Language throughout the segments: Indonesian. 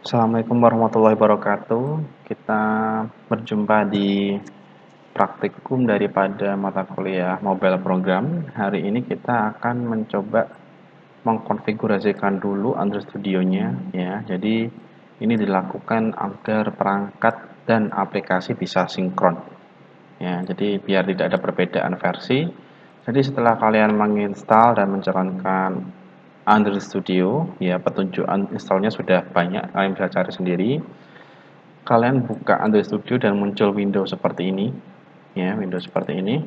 Assalamualaikum warahmatullahi wabarakatuh. Kita berjumpa di praktikum daripada mata kuliah Mobile Program. Hari ini kita akan mencoba mengkonfigurasikan dulu Android Studio-nya ya. Jadi ini dilakukan agar perangkat dan aplikasi bisa sinkron. Ya, jadi biar tidak ada perbedaan versi. Jadi setelah kalian menginstal dan menjalankan Android Studio, ya petunjuk installnya sudah banyak, kalian bisa cari sendiri. Kalian buka Android Studio dan muncul window seperti ini, ya window seperti ini.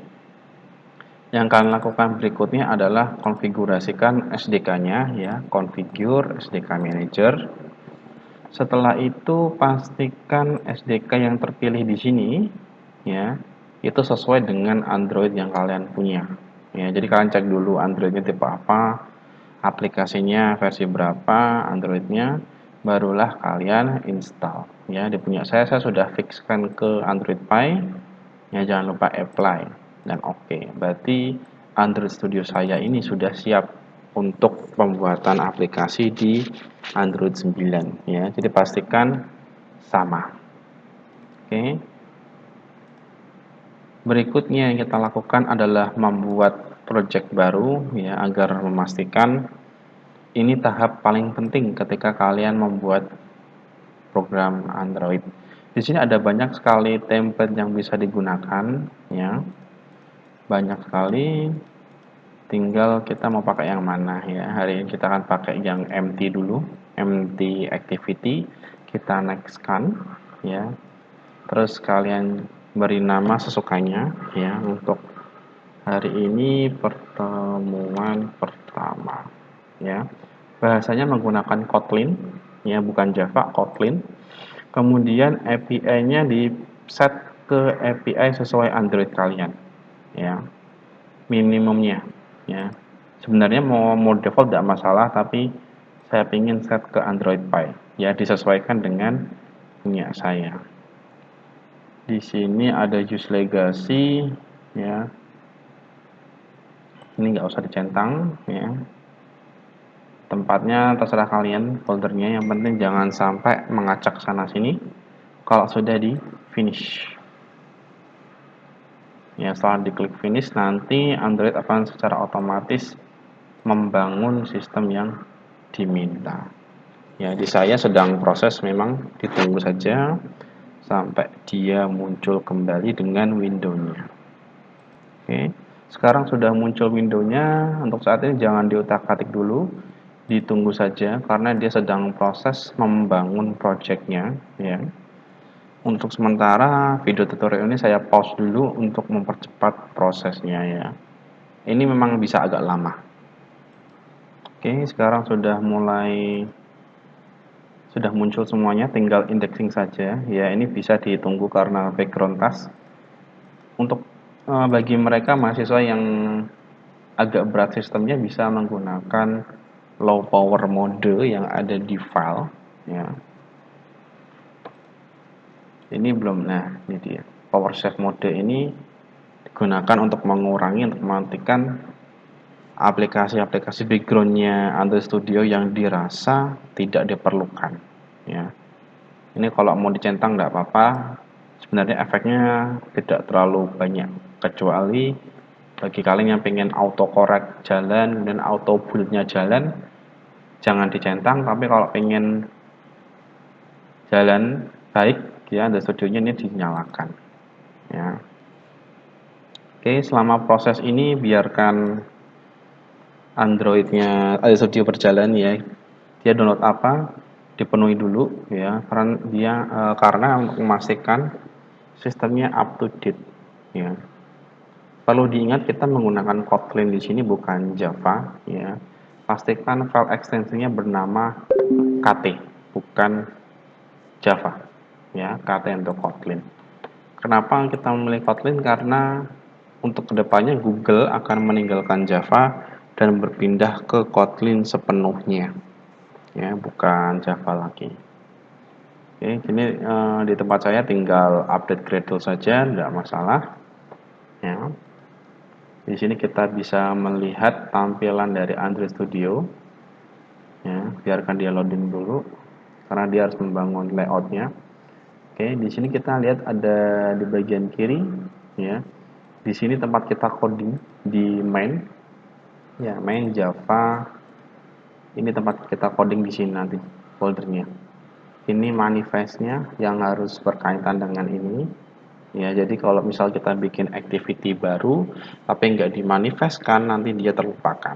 Yang kalian lakukan berikutnya adalah konfigurasikan SDK-nya, ya configure SDK Manager. Setelah itu pastikan SDK yang terpilih di sini, ya itu sesuai dengan Android yang kalian punya. Ya, jadi kalian cek dulu Androidnya tipe apa, aplikasinya versi berapa, Androidnya, barulah kalian install. Ya, di punya saya sudah fixkan ke Android Pie. Ya, jangan lupa apply dan oke. Berarti Android Studio saya ini sudah siap untuk pembuatan aplikasi di Android 9 ya. Jadi pastikan sama. Oke. Berikutnya yang kita lakukan adalah membuat project baru ya agar memastikan ini tahap paling penting ketika kalian membuat program Android. Di sini ada banyak sekali template yang bisa digunakan ya. Banyak sekali, tinggal kita mau pakai yang mana ya. Hari ini kita akan pakai yang empty dulu, empty activity. Kita nextkan ya. Terus kalian beri nama sesukanya ya. Untuk hari ini pertemuan pertama ya. Bahasanya menggunakan Kotlin ya, bukan Java, Kotlin. Kemudian API-nya di set ke API sesuai Android kalian ya, minimumnya ya. Sebenarnya mau default tidak masalah, tapi saya ingin set ke Android Pie ya, disesuaikan dengan punya saya. Di sini ada use legacy ya, ini nggak usah dicentang ya. Tempatnya terserah kalian, foldernya yang penting jangan sampai mengacak sana sini. Kalau sudah di finish ya, setelah diklik finish nanti Android akan secara otomatis membangun sistem yang diminta ya. Di saya sedang proses, memang ditunggu saja sampai dia muncul kembali dengan windownya. Oke, sekarang sudah muncul windownya. Untuk saat ini jangan diutak-atik dulu, ditunggu saja karena dia sedang proses membangun projectnya ya. Untuk sementara video tutorial ini saya pause dulu untuk mempercepat prosesnya ya. Ini memang bisa agak lama. Oke, sekarang sudah muncul semuanya, tinggal indexing saja ya. Ini bisa ditunggu karena background task. Untuk bagi mereka mahasiswa yang agak berat sistemnya bisa menggunakan low power mode yang ada di file ya. Ini belum, nah ini dia. Power save mode ini digunakan untuk mematikan aplikasi-aplikasi backgroundnya Android Studio yang dirasa tidak diperlukan ya. Ini kalau mau dicentang tidak apa-apa, sebenarnya efeknya tidak terlalu banyak, kecuali bagi kalian yang pengen autocorrect jalan dan auto build-nya jalan, jangan dicentang. Tapi kalau pengen jalan baik ya, Android Studio-nya ini dinyalakan ya. Oke, selama proses ini biarkan Android-nya Android Studio berjalan ya. Dia download apa dipenuhi dulu ya, karena untuk memastikan sistemnya up to date ya. Perlu diingat kita menggunakan Kotlin di sini bukan Java ya. Pastikan file ekstensinya bernama KT, bukan Java ya, KT untuk Kotlin. Kenapa kita memilih Kotlin? Karena untuk kedepannya Google akan meninggalkan Java dan berpindah ke Kotlin sepenuhnya ya, bukan Java lagi. Oke, ini di tempat saya tinggal update Gradle saja, tidak masalah ya. Di sini kita bisa melihat tampilan dari Android Studio ya, biarkan dia loading dulu. karena dia harus membangun layoutnya. Oke, di sini kita lihat ada di bagian kiri, ya. Di sini tempat kita coding di main, ya, main Java. Ini tempat kita coding di sini nanti foldernya. Ini manifestnya yang harus berkaitan dengan ini. Ya, jadi kalau misal kita bikin activity baru, tapi nggak dimanifestkan, nanti dia terlupakan,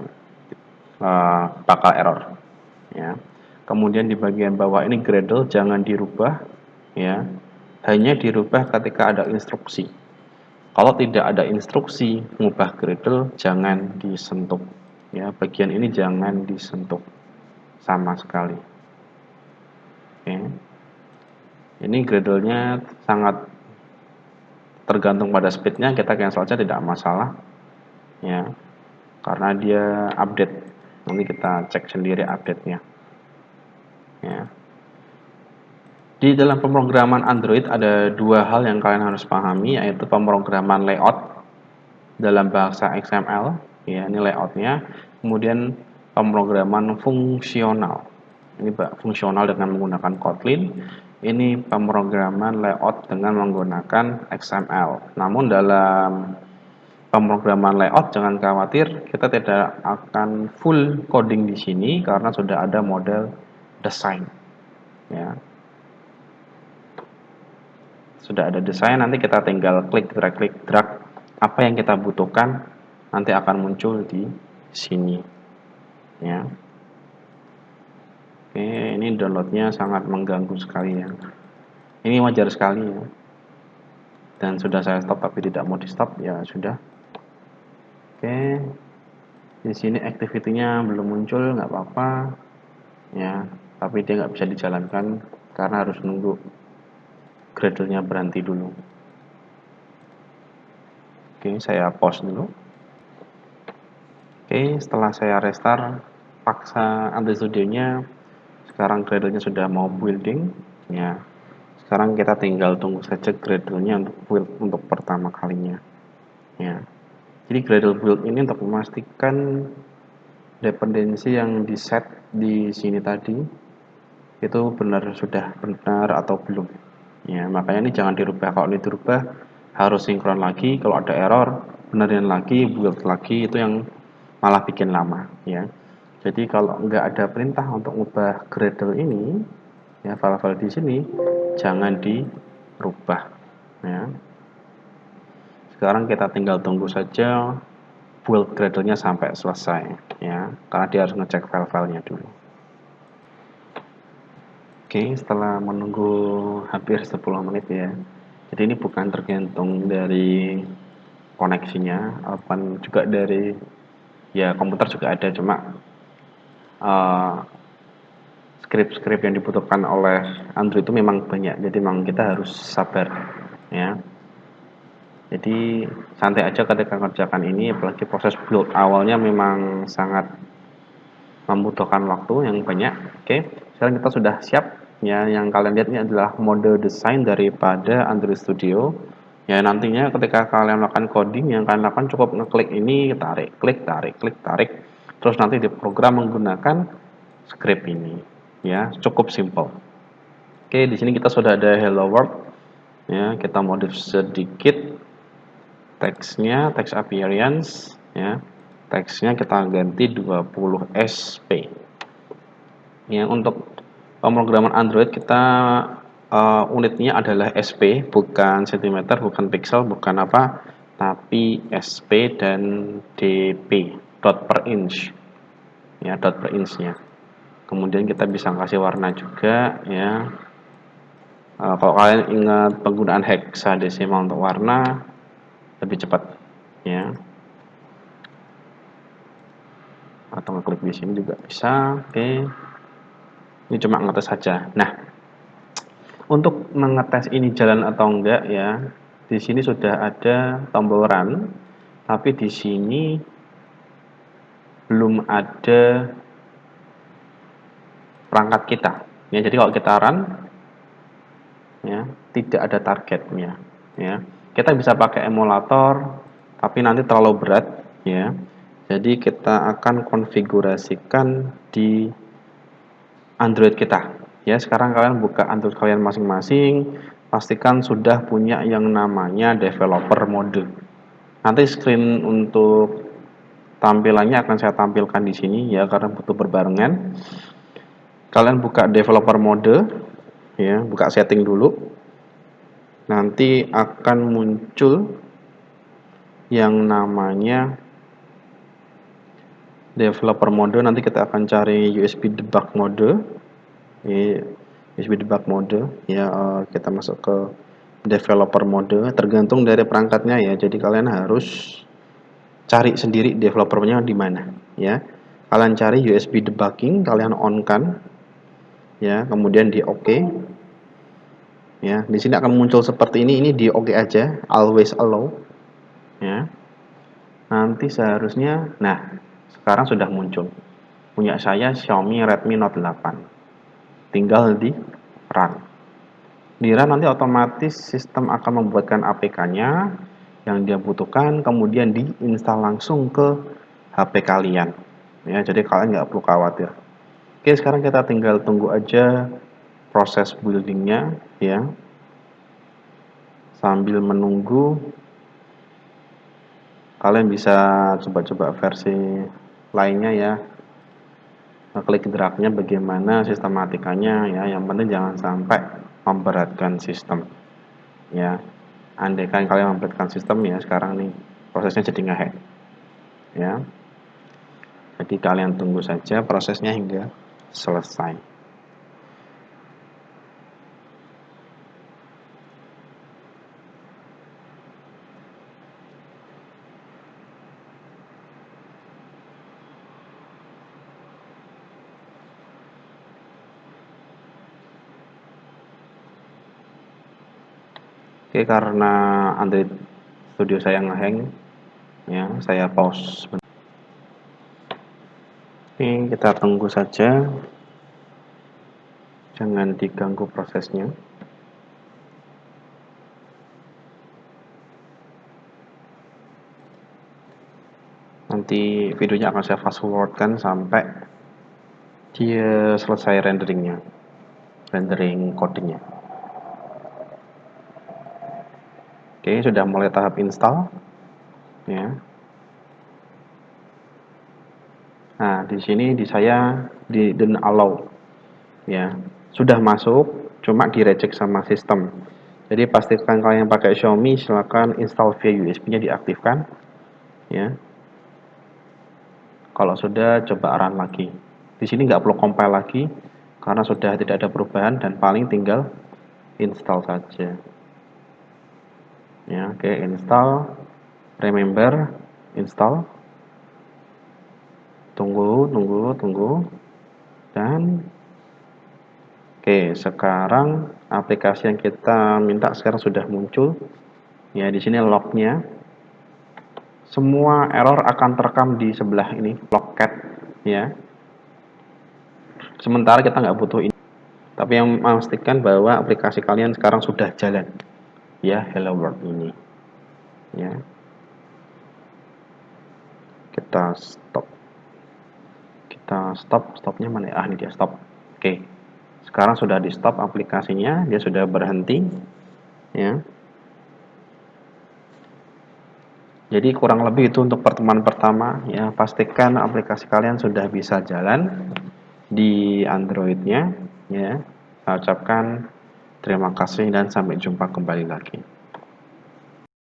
bakal error. Ya. Kemudian di bagian bawah ini Gradle jangan dirubah, ya, hanya dirubah ketika ada instruksi. Kalau tidak ada instruksi mengubah Gradle, jangan disentuh. Ya, bagian ini jangan disentuh sama sekali. Oke. Ini Gradle-nya sangat tergantung pada speednya, kita cancel saja tidak masalah, ya, karena dia update. Nanti kita cek sendiri update-nya. Ya. Di dalam pemrograman Android ada dua hal yang kalian harus pahami, yaitu pemrograman layout dalam bahasa XML, ya, ini layoutnya. Kemudian pemrograman fungsional. Ini fungsional dengan menggunakan Kotlin. Ini pemrograman layout dengan menggunakan XML. Namun dalam pemrograman layout jangan khawatir, kita tidak akan full coding di sini karena sudah ada model desain. Ya. Sudah ada desain, nanti kita tinggal klik drag apa yang kita butuhkan nanti akan muncul di sini, ya. Oke, ini downloadnya sangat mengganggu sekali, ya. Ini wajar sekali, ya. Dan sudah saya stop tapi tidak mau di stop, ya sudah. Oke, di sini activity-nya belum muncul, nggak apa-apa, ya. Tapi dia nggak bisa dijalankan karena harus nunggu Gradle-nya berhenti dulu. Oke, saya pause dulu. Oke, setelah saya restart paksa Android Studio-nya, sekarang Gradle-nya sudah mau building, ya. Sekarang kita tinggal tunggu saja Gradle-nya untuk build untuk pertama kalinya, ya. Jadi Gradle build ini untuk memastikan dependensi yang di set di sini tadi itu sudah benar atau belum, ya. Makanya ini jangan dirubah. Kalau ini dirubah harus sinkron lagi, kalau ada error benerin lagi, build lagi, itu yang malah bikin lama, ya. Jadi kalau nggak ada perintah untuk ubah Gradle ini, ya, file-file di sini jangan dirubah, ya. Sekarang kita tinggal tunggu saja build Gradle-nya sampai selesai, ya, karena dia harus ngecek file-filenya dulu. Oke, setelah menunggu hampir 10 menit, ya. Jadi ini bukan tergantung dari koneksinya, apapun juga dari, ya, komputer juga ada, cuma script-script yang dibutuhkan oleh Android itu memang banyak, jadi memang kita harus sabar, ya. Jadi santai aja ketika mengerjakan ini, apalagi proses build awalnya memang sangat membutuhkan waktu yang banyak. Oke, sekarang kita sudah siap, ya. Yang kalian lihat ini adalah mode desain daripada Android Studio. Ya, nantinya ketika kalian melakukan coding, yang kalian lakukan cukup ngeklik ini, tarik, klik, tarik, klik, tarik. Terus nanti diprogram menggunakan script ini. Ya, cukup simple. Oke, di sini kita sudah ada hello world. Ya, kita modif sedikit teksnya, text appearance, ya. Teksnya kita ganti 20 SP. Ya, untuk pemrograman Android kita unitnya adalah SP, bukan cm, bukan pixel, bukan apa, tapi SP dan dp, dot per inch, ya, dot per inch-nya. Kemudian kita bisa kasih warna juga, ya. Kalau kalian ingat penggunaan hexadesimal untuk warna, lebih cepat, ya. Atau ngeklik di sini juga bisa. Oke, ini cuma ngetes saja. Nah, untuk mengetes ini jalan atau enggak, ya, di sini sudah ada tombol run, tapi di sini belum ada perangkat kita, ya. Jadi kalau kita run, ya, tidak ada targetnya, ya. Kita bisa pakai emulator, tapi nanti terlalu berat, ya. Jadi kita akan konfigurasikan di Android kita, Ya, sekarang kalian buka Android kalian masing-masing, pastikan sudah punya yang namanya developer mode. Nanti screen untuk tampilannya akan saya tampilkan di sini ya, karena butuh berbarengan. Kalian buka developer mode, ya, buka setting dulu. Nanti akan muncul yang namanya developer mode. Nanti kita akan cari USB debug mode. Ini USB debug mode ya, kita masuk ke developer mode, tergantung dari perangkatnya ya. Jadi kalian harus cari sendiri developernya di mana ya. Kalian cari USB debugging, kalian on kan ya, kemudian di OK ya. Di sini akan muncul seperti ini di OK aja, always allow ya. Nanti seharusnya, nah sekarang sudah muncul punya saya Xiaomi Redmi Note 8, tinggal di run. Di run nanti otomatis sistem akan membuatkan APK-nya yang dia butuhkan, kemudian diinstal langsung ke HP kalian ya, jadi kalian nggak perlu khawatir. Oke, sekarang kita tinggal tunggu aja proses buildingnya ya. Sambil menunggu, kalian bisa coba-coba versi lainnya ya, klik dragnya bagaimana sistematikanya ya. Yang penting jangan sampai memberatkan sistem ya. Andaikan kalian memberatkan sistem ya, sekarang nih prosesnya jadi ngehack ya. Jadi kalian tunggu saja prosesnya hingga selesai. Oke, karena Android Studio saya ngehang ya, saya pause. Oke, kita tunggu saja, jangan diganggu prosesnya. Nanti videonya akan saya fast forwardkan sampai dia selesai rendering codingnya. Oke, sudah mulai tahap install ya. Nah, di sini di saya di don't allow ya. Sudah masuk, cuma di reject sama sistem. Jadi pastikan kalian pakai Xiaomi, silakan install via USB-nya diaktifkan ya. Kalau sudah, coba run lagi. Di sini nggak perlu compile lagi karena sudah tidak ada perubahan dan paling tinggal install saja. Ya, oke, install, remember, install. Tunggu, dan oke, sekarang aplikasi yang kita minta sekarang sudah muncul. Ya, di sini lognya. Semua error akan terekam di sebelah ini, logcat ya. Sementara kita nggak butuh ini, tapi yang memastikan bahwa aplikasi kalian sekarang sudah jalan ya, Hello World ini ya. Kita stopnya mana ya? Ini dia stop. Oke, sekarang sudah di stop aplikasinya, dia sudah berhenti ya. Jadi kurang lebih itu untuk pertemuan pertama ya. Pastikan aplikasi kalian sudah bisa jalan di Androidnya ya. Saya ucapkan terima kasih dan sampai jumpa kembali lagi.